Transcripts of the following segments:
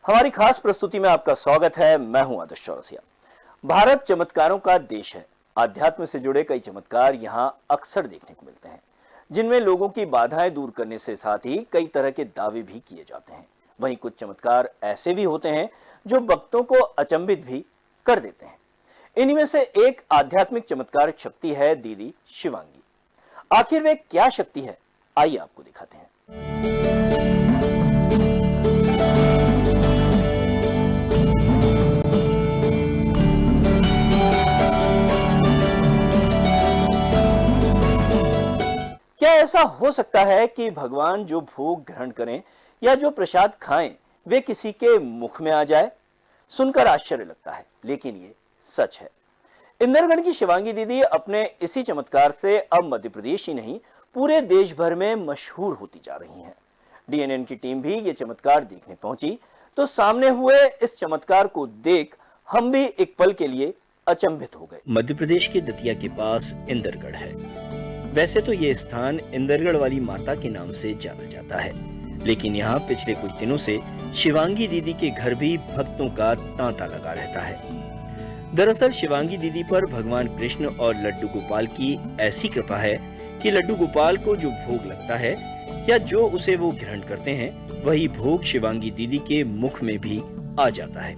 हमारी खास प्रस्तुति में आपका स्वागत है। मैं हूं आदर्श चौरसिया। भारत चमत्कारों का देश है। आध्यात्म से जुड़े कई चमत्कार यहाँ अक्सर देखने को मिलते हैं, जिनमें लोगों की बाधाएं दूर करने से साथ ही कई तरह के दावे भी किए जाते हैं। वहीं कुछ चमत्कार ऐसे भी होते हैं जो भक्तों को अचंभित भी कर देते हैं। इन्हीं में से एक आध्यात्मिक चमत्कार शक्ति है दीदी शिवांगी। आखिर वे क्या शक्ति है, आइए आपको दिखाते हैं। क्या ऐसा हो सकता है कि भगवान जो भोग ग्रहण करें या जो प्रसाद खाएं वे किसी के मुख में आ जाए? सुनकर आश्चर्य लगता है, लेकिन ये सच है। इंदरगढ़ की शिवांगी दीदी अपने इसी चमत्कार से अब मध्य प्रदेश ही नहीं, पूरे देश भर में मशहूर होती जा रही हैं। डीएनएन की टीम भी ये चमत्कार देखने पहुंची, तो सामने हुए इस चमत्कार को देख हम भी एक पल के लिए अचंभित हो गए। मध्य प्रदेश के दतिया के पास इंदरगढ़ है। वैसे तो ये स्थान इंदरगढ़ वाली माता के नाम से जाना जाता है, लेकिन यहाँ पिछले कुछ दिनों से शिवांगी दीदी के घर भी भक्तों का तांता लगा रहता है। दरअसल शिवांगी दीदी पर भगवान कृष्ण और लड्डू गोपाल की ऐसी कृपा है कि लड्डू गोपाल को जो भोग लगता है या जो उसे वो ग्रहण करते हैं, वही भोग शिवांगी दीदी के मुख में भी आ जाता है।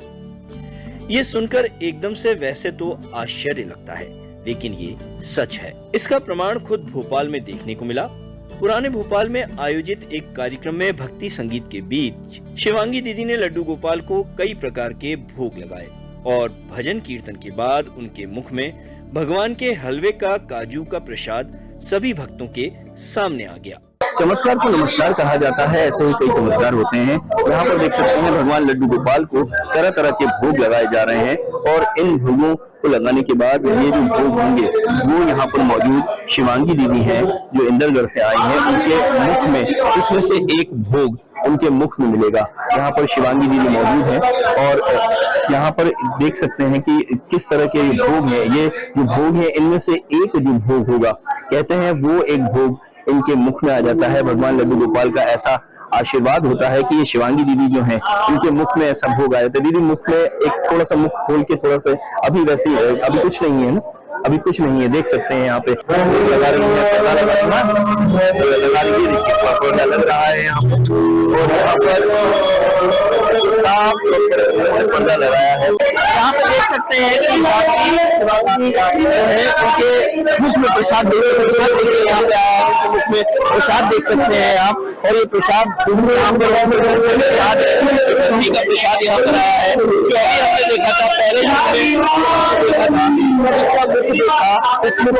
ये सुनकर एकदम से वैसे तो आश्चर्य लगता है, लेकिन ये सच है। इसका प्रमाण खुद भोपाल में देखने को मिला। पुराने भोपाल में आयोजित एक कार्यक्रम में भक्ति संगीत के बीच शिवांगी दीदी ने लड्डू गोपाल को कई प्रकार के भोग लगाए और भजन कीर्तन के बाद उनके मुख में भगवान के हलवे का काजू का प्रसाद सभी भक्तों के सामने आ गया। चमत्कार को नमस्कार कहा जाता है। ऐसे ही कई चमत्कार होते हैं। यहाँ पर देख सकते हैं भगवान लड्डू गोपाल को तरह तरह के भोग लगाए जा रहे हैं और इन भोगों को लगाने के बाद ये जो भोग होंगे वो यहाँ पर मौजूद शिवांगी दीदी हैं जो इंदरगढ़ से आई हैं, उनके मुख में इसमें से एक भोग उनके मुख में मिलेगा। यहाँ पर शिवांगी दीदी मौजूद है और यहाँ पर देख सकते हैं कि किस तरह के भोग है। ये जो भोग है इनमें से एक जो भोग होगा, कहते हैं वो एक भोग इनके मुख में आ जाता है। भगवान लड्डू गोपाल का ऐसा आशीर्वाद होता है कि ये शिवांगी दीदी जो हैं इनके मुख में ऐसा भोग आया था। दीदी मुख में एक थोड़ा सा मुख खोल के थोड़ा सा, अभी वैसे अभी कुछ नहीं है ना, अभी कुछ नहीं है, देख सकते हैं यहाँ पे लगा रही है, लगा रही है, लग रहा है यहाँ पर और यहाँ पर पर्दा लगाया है। यहाँ पे देख सकते हैं कि उनके मुख में प्रसाद देखिए यहाँ पे आया है, मुख में प्रसाद देख सकते हैं आप। और ये प्रसाद यहाँ पर का प्रसाद यहाँ पर आया है, जो अभी हमने देखा था पहले उसमें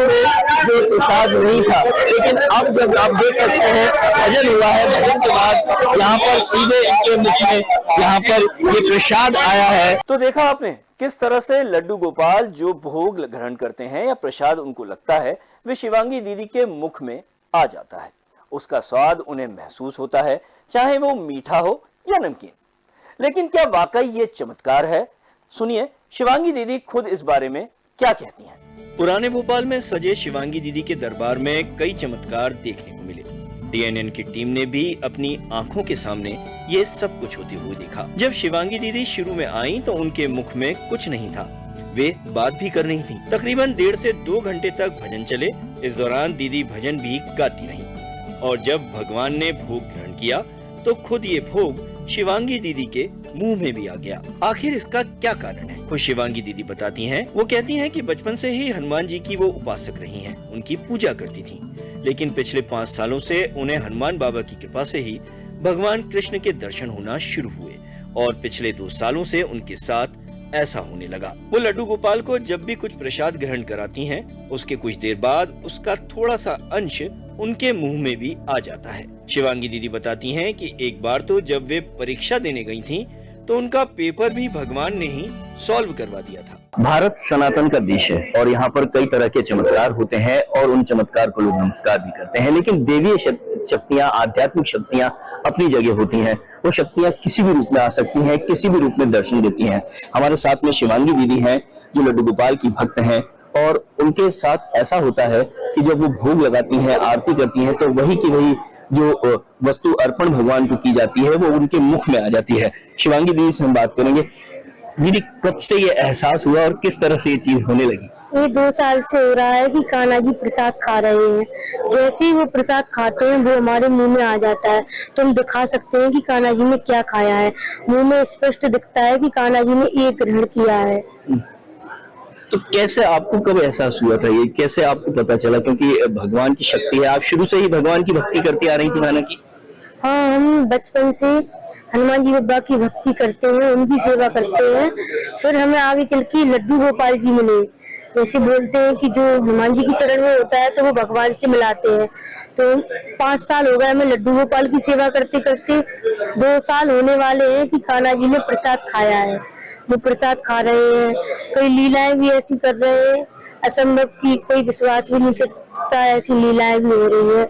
जो प्रसाद नहीं था, लेकिन अब जब आप देख सकते हैं भजन हुआ है, भजन के बाद यहाँ पर सीधे इनके मुख में यहाँ पर ये प्रसाद आया है। तो देखा आपने किस तरह से लड्डू गोपाल जो भोग ग्रहण करते हैं या प्रसाद उनको लगता है, वे शिवांगी दीदी के मुख में आ जाता है। उसका स्वाद उन्हें महसूस होता है, चाहे वो मीठा हो या नमकीन। लेकिन क्या वाकई ये चमत्कार है? सुनिए शिवांगी दीदी खुद इस बारे में क्या कहती हैं। पुराने भोपाल में सजे शिवांगी दीदी के दरबार में कई चमत्कार देखने को मिले। डीएनएन की टीम ने भी अपनी आंखों के सामने ये सब कुछ होते हुए देखा। जब शिवांगी दीदी शुरू में आई तो उनके मुख में कुछ नहीं था, वे बात भी कर रही थी। तकरीबन 1.5 से 2 घंटे तक भजन चले। इस दौरान दीदी भजन भी गाती रही और जब भगवान ने भोग ग्रहण किया तो खुद ये भोग शिवांगी दीदी के मुंह में भी आ गया। आखिर इसका क्या कारण है? खुद शिवांगी दीदी बताती हैं। वो कहती हैं कि बचपन से ही हनुमान जी की वो उपासक रही हैं, उनकी पूजा करती थी, लेकिन पिछले 5 सालों से उन्हें हनुमान बाबा की कृपा से ही भगवान कृष्ण के दर्शन होना शुरू हुए और पिछले 2 सालों से उनके साथ ऐसा होने लगा। वो लड्डू गोपाल को जब भी कुछ प्रसाद ग्रहण कराती हैं, उसके कुछ देर बाद उसका थोड़ा सा अंश उनके मुंह में भी आ जाता है। शिवांगी दीदी बताती हैं कि एक बार तो जब वे परीक्षा देने गई थीं, तो उनका पेपर भी भगवान ने ही सॉल्व करवा दिया था। भारत सनातन का देश है और यहाँ पर कई तरह के चमत्कार होते हैं और उन चमत्कार को लोग नमस्कार भी करते हैं, लेकिन देवीय शक्तियां, आध्यात्मिक शक्तियां अपनी जगह होती हैं। वो शक्तियां किसी भी रूप में आ सकती हैं, किसी भी रूप में दर्शन देती हैं। हमारे साथ में शिवांगी दीदी हैं जो लड्डू गोपाल की भक्त हैं और उनके साथ ऐसा होता है कि जब वो भोग लगाती हैं, आरती करती हैं, तो वही की वही जो वस्तु अर्पण भगवान को की जाती है वो उनके मुख में आ जाती है। शिवांगी दीदी से हम बात करेंगे। दीदी, कब से ये एहसास हुआ और किस तरह से ये चीज होने लगी? ये 2 साल से हो रहा है कि कान्हा जी प्रसाद खा रहे हैं। जैसे ही वो प्रसाद खाते हैं वो हमारे मुंह में आ जाता है, तो हम दिखा सकते हैं कि कान्हा जी ने क्या खाया है। मुंह में स्पष्ट दिखता है कि कान्हा जी ने एक ग्रहण किया है। तो कैसे आपको कब एहसास हुआ था, ये कैसे आपको पता चला? क्योंकि भगवान की शक्ति है, आप शुरू से ही भगवान की भक्ति करती आ रही थी नाना की। हाँ, हम बचपन से हनुमान जी बाबा की भक्ति करते हैं, उनकी सेवा करते हैं। फिर हमें आगे चल के लड्डू गोपाल जी मिले। जैसे बोलते हैं कि जो हनुमान जी की चरण में होता है तो वो भगवान से मिलाते हैं। तो 5 साल हो गए हमें लड्डू गोपाल की सेवा करते करते। 2 साल होने वाले हैं कि कान्हा जी ने प्रसाद खाया है। वो प्रसाद खा रहे हैं, कई लीलाएं भी ऐसी कर रहे हैं असंभव की कोई विश्वास भी नहीं कर सकता, ऐसी लीलाएं भी हो रही है।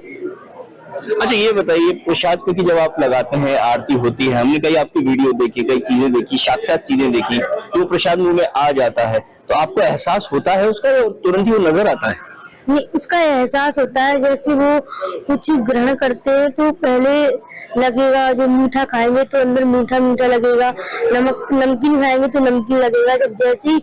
अच्छा, ये बताइए, प्रसाद क्योंकि जब आप लगाते हैं आरती होती है, हमने कई आपकी वीडियो देखी, कई चीजें देखी, साक्षात चीजें देखी, तो प्रसाद मुंह में आ जाता है तो आपको एहसास होता है उसका, तुरंत ही वो नजर आता है? नहीं, उसका एहसास होता है। जैसे वो कुछ ग्रहण करते हैं तो पहले लगेगा, जो मीठा खाएंगे तो अंदर मीठा मीठा लगेगा, नमकीन खाएंगे तो नमकीन लगेगा। जब जैसे ही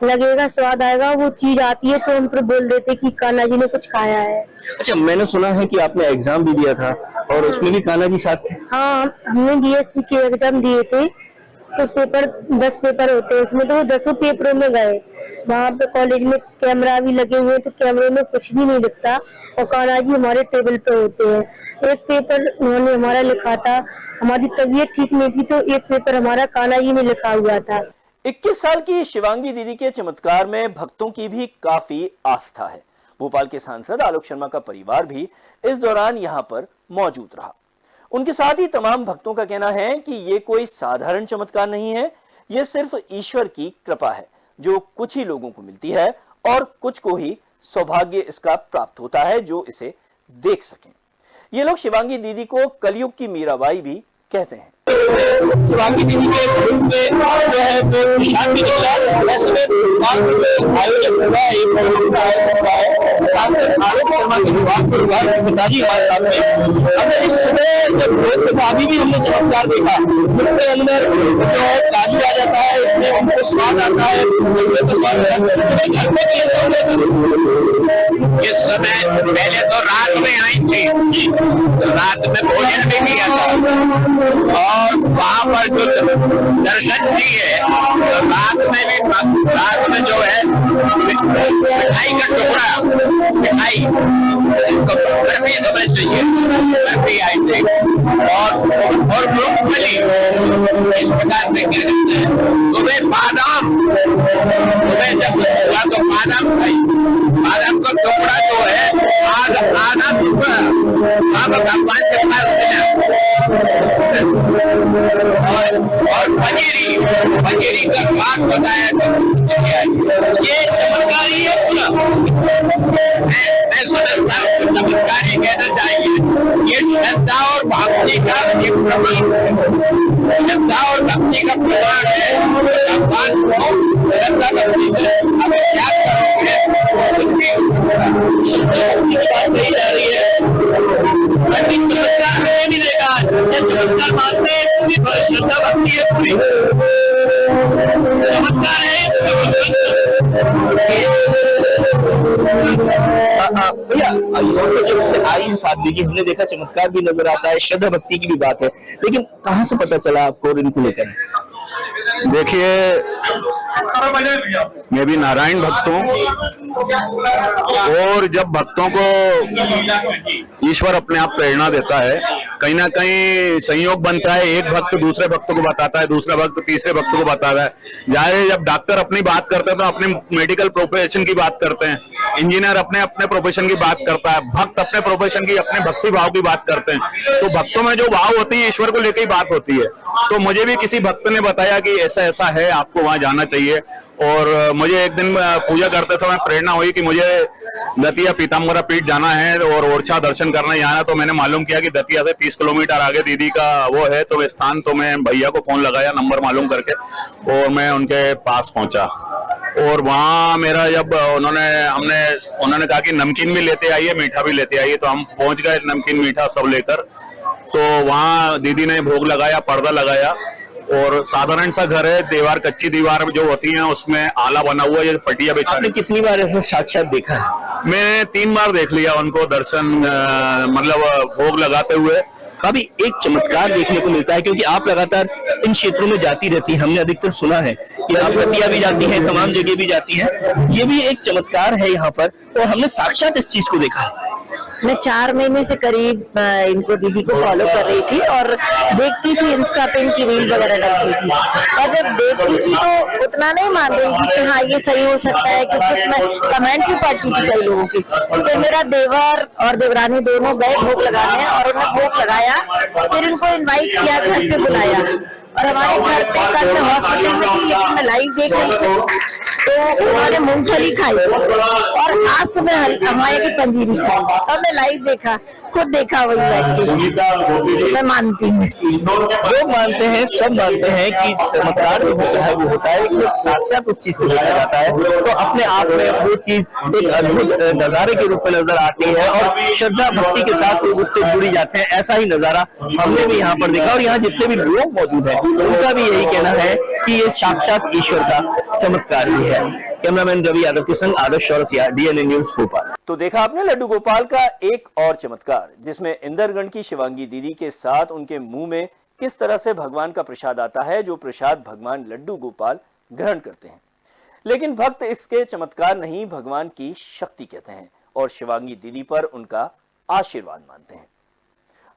लगेगा, स्वाद आएगा, वो चीज आती है तो हम फिर बोल देते कि कान्हा जी ने कुछ खाया है। अच्छा, मैंने सुना है कि आपने एग्जाम भी दिया था और उसमें भी कान्हा जी साथ थे। हाँ, हमने बीएससी के एग्जाम दिए थे। तो पेपर 10 पेपर होते हैं उसमें, तो वो 10 पेपरों में गए। वहाँ पे कॉलेज में कैमरा भी लगे हुए, तो कैमरे में कुछ भी नहीं दिखता और कान्हा जी हमारे टेबल पे होते हैं। एक पेपर उन्होंने हमारा लिखा था, हमारी तबीयत ठीक नहीं थी तो एक पेपर हमारा कान्हा जी ने लिखा हुआ था। 21 साल की शिवांगी दीदी के चमत्कार में भक्तों की भी काफी आस्था है। भोपाल के सांसद आलोक शर्मा का परिवार भी इस दौरान यहां पर मौजूद रहा। उनके साथ ही तमाम भक्तों का कहना है कि ये कोई साधारण चमत्कार नहीं है, ये सिर्फ ईश्वर की कृपा है जो कुछ ही लोगों को मिलती है और कुछ को ही सौभाग्य इसका प्राप्त होता है जो इसे देख सकें। ये लोग शिवांगी दीदी को कलयुग की मीराबाई भी कहते हैं। शिवांगी दीदी के ग्रुप में जो है वो प्रसाद भी निकला। ऐसे में आयोजन हुआ, एक आलोक शर्मा के परिवार के पिताजी हमारे साथ में। हमने इस सुबह जब भोग था अभी भी हमने चमत्कार देखा, उनके अंदर जो काजू आ जाता है, इसमें उनको स्वाद आता है। इस समय पहले तो रात में आई थी, रात में भोजन भी किया था और वहाँ पर जो दर्शन किए तो रात में जो है मिठाई का टुकड़ा, मिठाई इसको बर्फी समझ लीजिए, बर्फी आई थी और मूंगफली इस प्रकार से क्या करते हैं। सुबह बादाम, सुबह जब तो बादाम खाई, बादाम का टुकड़ा जो है आधा टुकड़ा भगवान के पास मिला और पनीरी का बात बताया। ये चमत्कार ही है पूरा। मैं समझता हूँ चमत्कार ही कहना चाहिए। ये श्रद्धा और भक्ति का एक प्रमाण है, श्रद्धा और भक्ति का प्रमाण है। भगवान को श्रद्धा भक्ति से अब क्या करोगे, भक्ति की बात नहीं जा रही है। चमत्कार में मिलेगा, ये चमत्कार मानते हैं, पूरी श्रद्धा भक्ति है, पूरी चमत्कार है। भैया, जब से आई इस आदमी की हमने देखा चमत्कार भी नजर आता है, श्रद्धा भक्ति की भी बात है, लेकिन कहाँ से पता चला आपको और इनको लेकर? देखिए, मैं भी नारायण भक्त हूँ और जब भक्तों को ईश्वर अपने आप प्रेरणा देता है, कहीं ना कहीं संयोग बनता है। एक भक्त दूसरे भक्त को बताता है, दूसरा भक्त तीसरे भक्त को बताता है। जाहिर है, जब डॉक्टर अपनी बात करते हैं तो अपने मेडिकल प्रोफेशन की बात करते हैं, इंजीनियर अपने अपने प्रोफेशन की बात करता है, भक्त अपने प्रोफेशन की, अपने भक्ति भाव की बात करते हैं। तो भक्तों में जो भाव होती है ईश्वर को लेकर ही बात होती है। तो मुझे भी किसी भक्त ने बताया कि ऐसा ऐसा है, आपको वहां जाना चाहिए। और मुझे एक दिन पूजा करते समय प्रेरणा हुई कि मुझे दतिया पीताम्बरा पीठ जाना है और ओरछा दर्शन करने जाना है। तो मैंने मालूम किया कि दतिया से 30 किलोमीटर आगे दीदी का वो है, तो स्थान, तो मैं भैया को फोन लगाया नंबर मालूम करके और मैं उनके पास पहुंचा और वहाँ मेरा जब उन्होंने कहा कि नमकीन भी लेते आइए, मीठा भी लेते आइए, तो हम पहुंच गए नमकीन मीठा सब लेकर। तो वहाँ दीदी ने भोग लगाया, पर्दा लगाया, और साधारण सा घर है, दीवार कच्ची दीवार जो होती है उसमें आला बना हुआ है, पटिया बिछा। आपने कितनी बार ऐसा साक्षात देखा है? मैंने 3 बार देख लिया उनको दर्शन, मतलब भोग लगाते हुए। अभी एक चमत्कार देखने को मिलता है, क्योंकि आप लगातार इन क्षेत्रों में जाती रहती हैं, हमने अधिकतर सुना है कि आप रतिया भी जाती हैं, तमाम जगह भी जाती हैं। ये भी एक चमत्कार है यहाँ पर, और हमने साक्षात इस चीज को देखा है। मैं 4 महीने से करीब इनको दीदी को फॉलो कर रही थी और देखती थी, इंस्टा पे इनकी रील वगैरह डालती थी, और जब देखती थी तो उतना नहीं मान रही थी कि हाँ ये सही हो सकता है, क्योंकि मैं कमेंट भी पढ़ती थी कई लोगों की। फिर मेरा देवर और देवरानी दोनों गए भोग लगाने, और उन्होंने भोग लगाया, फिर उनको इन्वाइट किया, घर पे बुलाया, और हमारे घर पे कल मैं हॉस्पिटल में थी लेकिन मैं लाइव देख रही थी, तो उन्होंने मूंगफली खाई और आज सुबह हमारे की पंजीरी खाई, और मैं लाइव देखा, खुद देखा वही बैठ के। मैं मानती हूँ इस चीज। लोग मानते हैं, सब मानते हैं कि चमत्कार जो होता है वो होता है, लेकिन साक्षात उस चीज को देखा जाता है तो अपने आप में वो चीज एक अद्भुत नजारे के रूप में नजर आती है, और श्रद्धा भक्ति के साथ लोग उससे जुड़ी जाते हैं। ऐसा ही नजारा हमने भी यहाँ पर देखा, और यहाँ जितने भी लोग मौजूद हैं उनका भी यही कहना है कि ये साक्षात ईश्वर का चमत्कार ही है। कैमरामैन रवि यादव के संग आदर्श चौरसिया, DNN न्यूज़ भोपाल। तो देखा आपने लड्डू गोपाल का एक और चमत्कार, जिसमें इंदरगढ़ की शिवांगी दीदी के साथ उनके मुंह में किस तरह से भगवान का प्रसाद आता है, जो प्रसाद भगवान लड्डू गोपाल ग्रहण करते हैं। लेकिन भक्त इसके चमत्कार नहीं, भगवान की शक्ति कहते हैं, और शिवांगी दीदी पर उनका आशीर्वाद मानते हैं।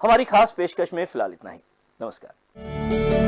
हमारी खास पेशकश में फिलहाल इतना ही। नमस्कार।